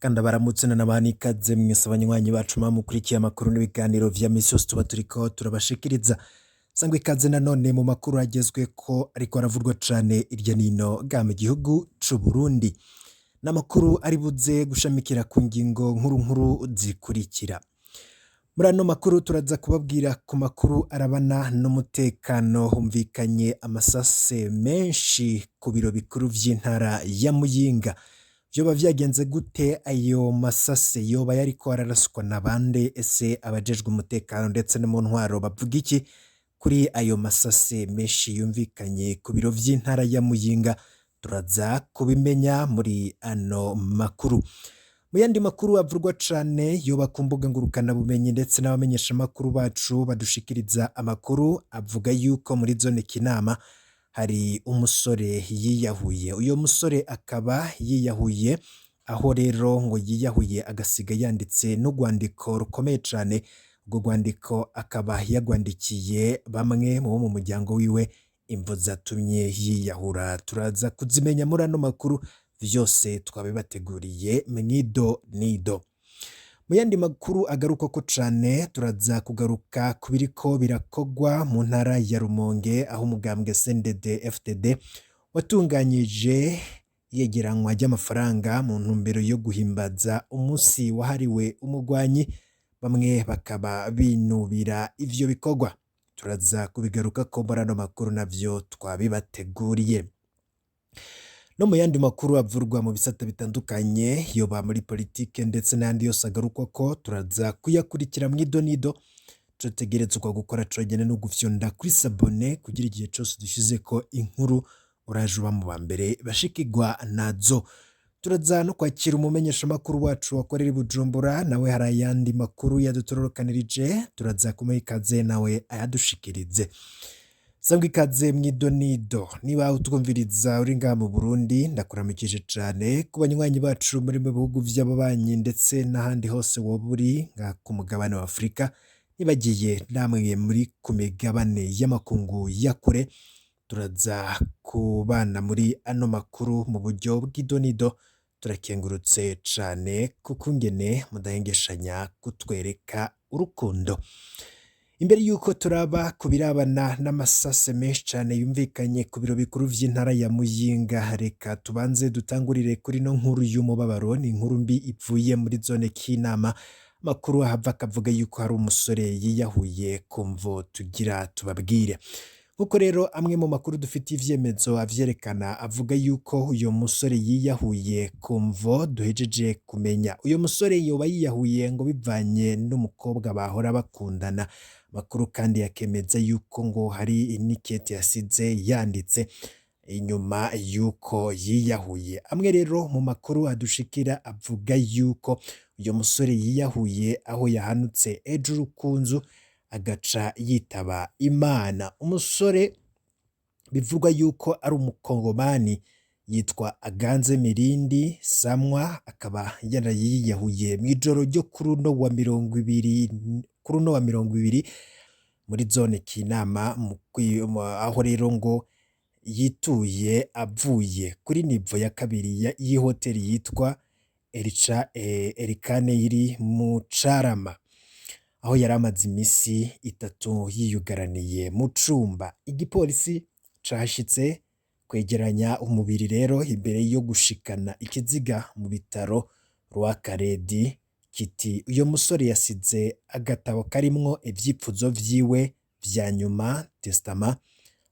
kandi abaramutse n'abana ikaze mwese abanywanyi bacu mukurikiye amakuru n'ibiganiro vya misi yose tuba turiko turabashikiriza. Sangwa ikaze nanone mu makuru agezweko ariko aravurwa cane irya nino ga mu gihugu c'u Burundi. N'amakuru ari buze gushamikira ku ngingo nkuru nkuru zikurikira. Muri ano makuru turaza kubabwira ku makuru arabana n'umutekano, humvikanye amasase menshi ku biro bikuru vy'intara ya Muyinga. Vyoba vyagenze gute ayo masase yoba yariko araraswa na bande? Ese abajejwe umutekano ndetse no mu ntwaro bavuga iki kuri ayo masase menshi yumvikanye ku biro vy'intara ya Muyinga? Turaza kubimenya muri ano makuru. Mu yandi makuru avurwa cane yoba ku mbuga ngurukana bumenyi ndetse n'abamenyesha makuru bacu badushikiriza amakuru avuga yuko muri zone Kinama hari umusore yiyahuye. Uyo musore akaba yiyahuye, aho rero ngo yiyahuye agasiga yanditse n'urwandiko rukomeye cane. Urwo rwandiko akaba yagwandikiye bamwe mu muryango wiwe, imvo zatumye yiyahura turaza kuzimenya muri ano makuru, vyose twabibateguriye mnido nido. Mu yandi makuru agaruka ko cane turaza kugaruka kubiriko birakogwa mu ntara ya Rumonge, aho umugambwe CNDD-FDD watunganyije yegeranywa ry'amafaranga mu ntumbero yo guhimbaza umusi wahariwe umugwanyi. Bamwe bakaba binubira ivyo bikorwa, turaza kubigaruka ko muri ano makuru navyo twabibateguriye. No mu yandi makuru avurwa mu bisata bitandukanye yoba muri politike ndetse n'andi yose agarukwa ko turaza kuyakurikira mwido nido. Tutegerezwa gukora cogene no gufyonda kuri sabone kugira igihe cyose dushize ko inkuru uraje uba mu bambere bashikirwa nazo. Turaza no kwakira umumenyesha makuru wacu wakorera i Bujumbura, nawe hari ayandi makuru yadutororokanirije, turaza kumuha ikaze nawe ayadushikirize. Sangwa ikaze mwido nido. Niba utwumviriza uri ngaha mu Burundi ndakuramukije cane, ku banywanyi bacu muri mu bihugu vy'ababanyi ndetse n'ahandi hose woba uri nka ku mugabane wa Afrika, nibagiye namwe muri ku migabane y'amakungu ya kure, turaza kubana muri ano makuru mu buryo bw'idonido. Turakengurutse cane kuko ngene mudahengeshanya kutwereka urukundo. Imbere yuko turaba kubirabana n'amasase menshi cane yumvikanye ku biro bikuru vy'intara ya Muyinga, reka tubanze dutangurire kuri no nkuru y'umubabaro. Ni inkuru mbi ivuye muri zone Kinama. Makuru ahava akavuga yuko hari umusore yiyahuye, kumvo tugira tubabwire. Nkuko rero amwe mu makuru dufite ivyemezo avyerekana avuga yuko uyo musore yiyahuye, kumvo duhejeje kumenya. Uyo musore yoba yiyahuye ngo bivanye n'umukobwa bahora bakundana. Makuru kandi yakemeza yuko ngo hari inikete yasize yanditse inyuma yuko yiyahuye. Amwe rero mu makuru adushikira avuga yuko uyo musore yiyahuye aho yahanutse ejuru kunzu agaca yitaba Imana. Umusore bivugwa yuko ari umukongomani yitwa Aganze Mirindi Samwa, akaba yarayiyahuye mw'ijoro ryo kuri uno wa 20 muri zone Kinama, aho rero ngo yituye avuye kuri nivo ya kabiri y'ihoteli yitwa Erikane iri mu Carama, aho yari amaze imisi 3 yiyugaraniye mu cumba. Igipolisi cahashitse kwegeranya umubiri rero imbere yo gushikana ikiziga mu bitaro Rwakaredi. Kiti uyo musore yasize agatabo karimwo ivyipfuzo vyiwe vya nyuma, testament,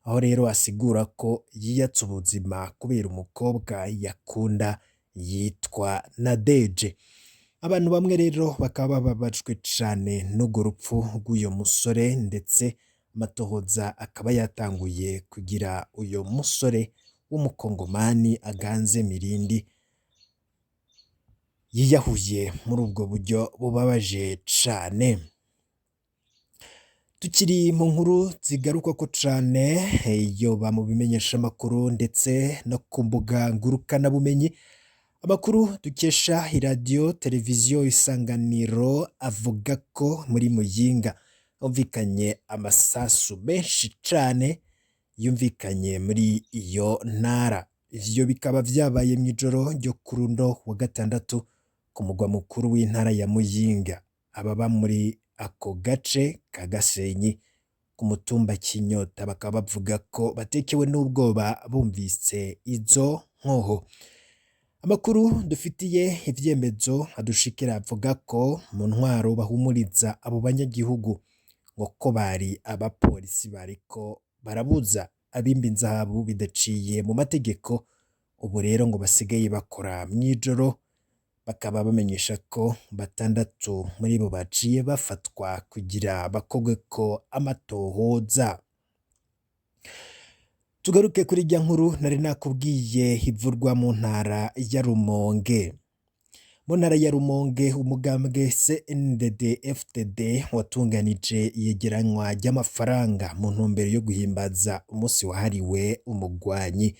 aho rero asigura ko yiyatse ubuzima kubera umukobwa yakunda yitwa Nadeje. Abantu bamwe rero bakaba bababajwe cane n'urwo rupfu rw'uyo musore, ndetse amatohoza akaba yatanguye kugira uyo musore w'umukongomani Aganze Mirindi yiyahuye muri ubwo buryo bubabaje cane. Tukiri mu nkuru zigaruka ko cane yoba mu bimenyesha makuru ndetse no ku mbuga ngurukana bumenyi, amakuru dukesha iradiyo televiziyo Isanganiro avuga ko muri Muyinga humvikanye amasasu menshi cane yumvikanye muri iyo ntara. Ivyo bikaba vyabaye mw'ijoro ryo kuri uno wa gatandatu ku mugwa mukuru w'intara ya Muyinga. Ababa muri ako gace ka Gasenyi ku mutumba Kinyota bakaba bavuga ko batekewe n'ubwoba bumvise izo nkoho. Amakuru dufitiye ivyemezo adushikira avuga ko mu ntwaro bahumuriza abo banyagihugu ngo ko bari abapolisi bariko barabuza abimba inzahabu bidaciye mu mategeko, ubu rero ngo basigaye bakora mw'ijoro. Bakaba bamenyesha ko 6 muri bo baciye bafatwa kugira bakogweko amatohoza. Tugaruke kuri rya nkuru nari nakubwiye ivurwa mu ntara ya Rumonge. Mu ntara ya Rumonge umugambwe CNDD-FDD watunganije iyegeranywa ry'amafaranga mu ntumbero yo guhimbaza umunsi wahariwe umugwanyi.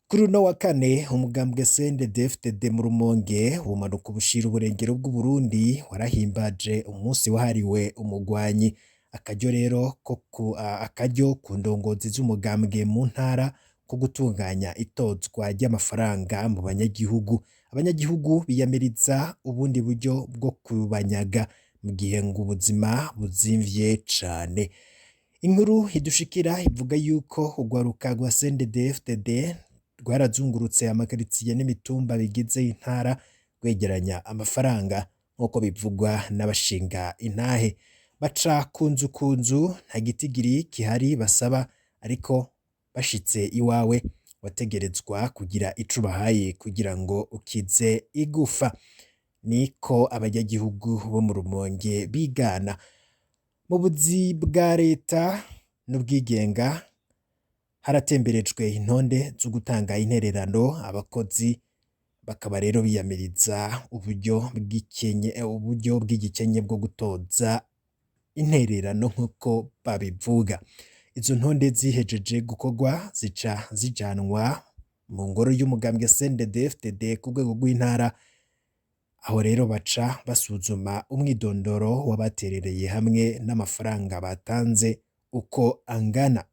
Kuri uno wa kane umugambwe CNDD-FDD mu Rumonge bumanuka ubushira uburengero bw'Uburundi warahimbaje umunsi wahariwe umugwanyi. Akaryo ku ndongozi z'umugambwe mu ntara ko gutunganya itozwa ry'amafaranga mu banyagihugu. Abanyagihugu biyamiriza ubundi buryo bwo kubanyaga mu gihe ngo ubuzima buzimvye cane. Inkuru idushikira ivuga yuko urwaruka rwa CNDD-FDD rwarazungurutse amakaritsiye n'imitumba bigize intara rwegeranya amafaranga nk'uko bivugwa n'abashinga intahe. Baca kunzu nta gitigiri kihari basaba, ariko bashitse iwawe wategerezwa kugira ico bahaye kugira ngo ukize igufa. Niko abanyagihugu bo mu Rumonge bigana. Mu buzi bwa leta n'ubwigenga haratemberejwe intonde zo gutanga intererano. Abakozi bakaba rero biyamiriza uburyo bw'igikenye bwo gutoza intererano nk'uko babivuga. Izo ntonde zihejeje gukorwa zica zijanwa mu ngoro y'umugambwe CNDD-FDD ku rwego rw'intara. Aho rero baca basuzuma umwidondoro w'abaterereye hamwe n'amafaranga batanze uko angana.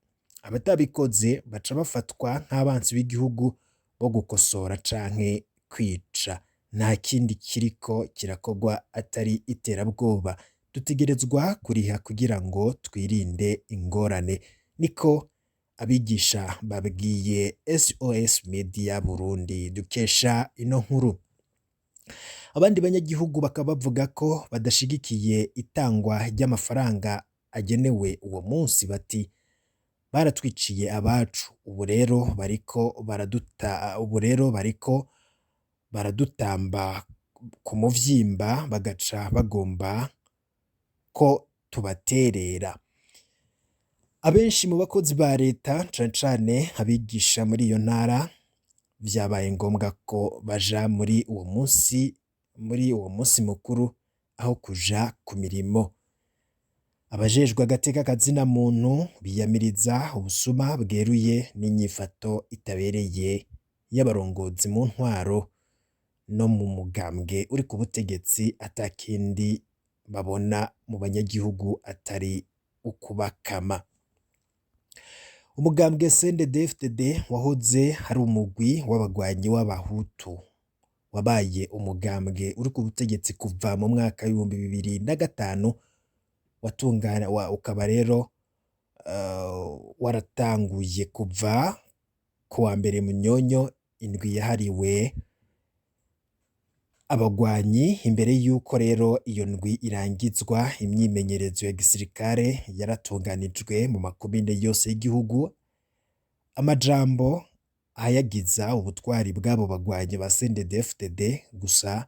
Abatabikoze baca bafatwa nk'abansi b'igihugu bo gukosora canke kwica. Nta kindi kiriko kirakorwa atari iterabwoba. Dutegerezwa kuriha kugira ngo twirinde ingorane, niko abigisha babwiye SOS Media Burundi dukesha ino nkuru. Abandi banyagihugu bakaba bavuga ko badashigikiye itangwa ry'amafaranga agenewe uwo munsi. Bati baratwiciye abacu, ubu rero bariko baradutamba ku muvyimba, bagaca bagomba ko tubaterera. Abenshi mu bakozi ba leta cane cane abigisha muri iyo ntara vyabaye ngombwa ko baja muri uwo munsi mukuru aho kuja ku mirimo. Abajejwe agateka kazina muntu biyamiriza ubusuma bweruye n'inyifato itabereye y'abarongozi mu ntwaro no mu mugambwe uri ku butegetsi. Atakindi babona mu banyagihugu atari ukubakama. Umugambwe CNDD-FDD wahoze hari umugwi w'abagwanyi w'abahutu wabaye umugambwe uri ku butegetsi kuva mu mwaka w'2005. Ukaba rero waratanguye kuva ku wa mbere Munyonyo indwi yahariwe abagwanyi. Imbere yuko rero iyo ndwi irangizwa, imyimenyerezo ya gisirikare yaratunganijwe mu makomine yose y'igihugu. Amajambo ayagiza ubutwari bw'abo bagwanyi ba CNDD-FDD gusa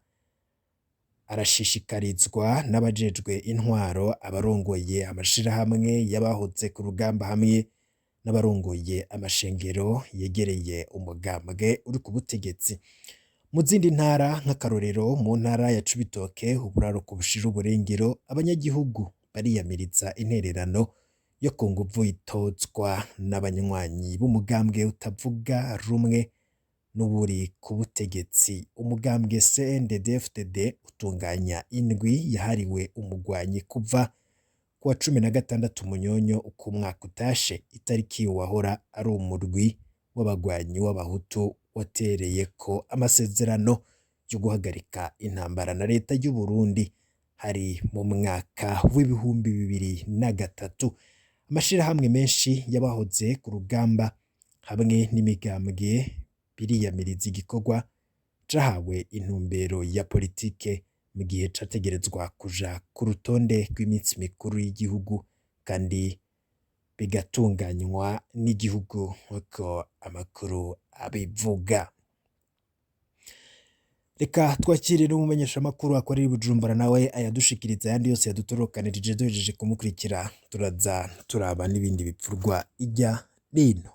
arashishikarizwa n'abajejwe intwaro, abarongoye amashirahamwe y'abahoze ku rugamba hamwe n'abarongoye amashengero yegereye umugambwe uri ku butegetsi. Mu zindi ntara nk'akarorero mu ntara ya Cibitoke, uburaruko bushira uburengero, abanyagihugu bariyamiriza intererano yo ku nguvu itozwa n'abanywanyi b'umugambwe utavuga rumwe n'uburi ku butegetsi. Umugambwe CNDD-FDD utunganya indwi yahariwe umugwanyi kuva ku wa 16 Munyonyo uko umwaka utashe. Itariki wahora ari umurwi w'abagwanyi w'abahutu watereye ko amasezerano byo guhagarika intambara na leta y'u Burundi hari mu mwaka w'ibihumbi 2003. Amashirahamwe menshi yabahoze ku rugamba hamwe n'imigambwe biriyamiriza igikorwa cahawe intumbero ya politike mu gihe categerezwa kuja ku rutonde rw'iminsi mikuru y'igihugu kandi bigatunganywa n'igihugu nk'uko amakuru abivuga. Reka twakirire umumenyesha makuru akorera i Bujumbura nawe ayadushikiriza yandi yose yadutorokanirije duhejeje kumukurikira turaza turaba n'ibindi bipfurwa ijya nino.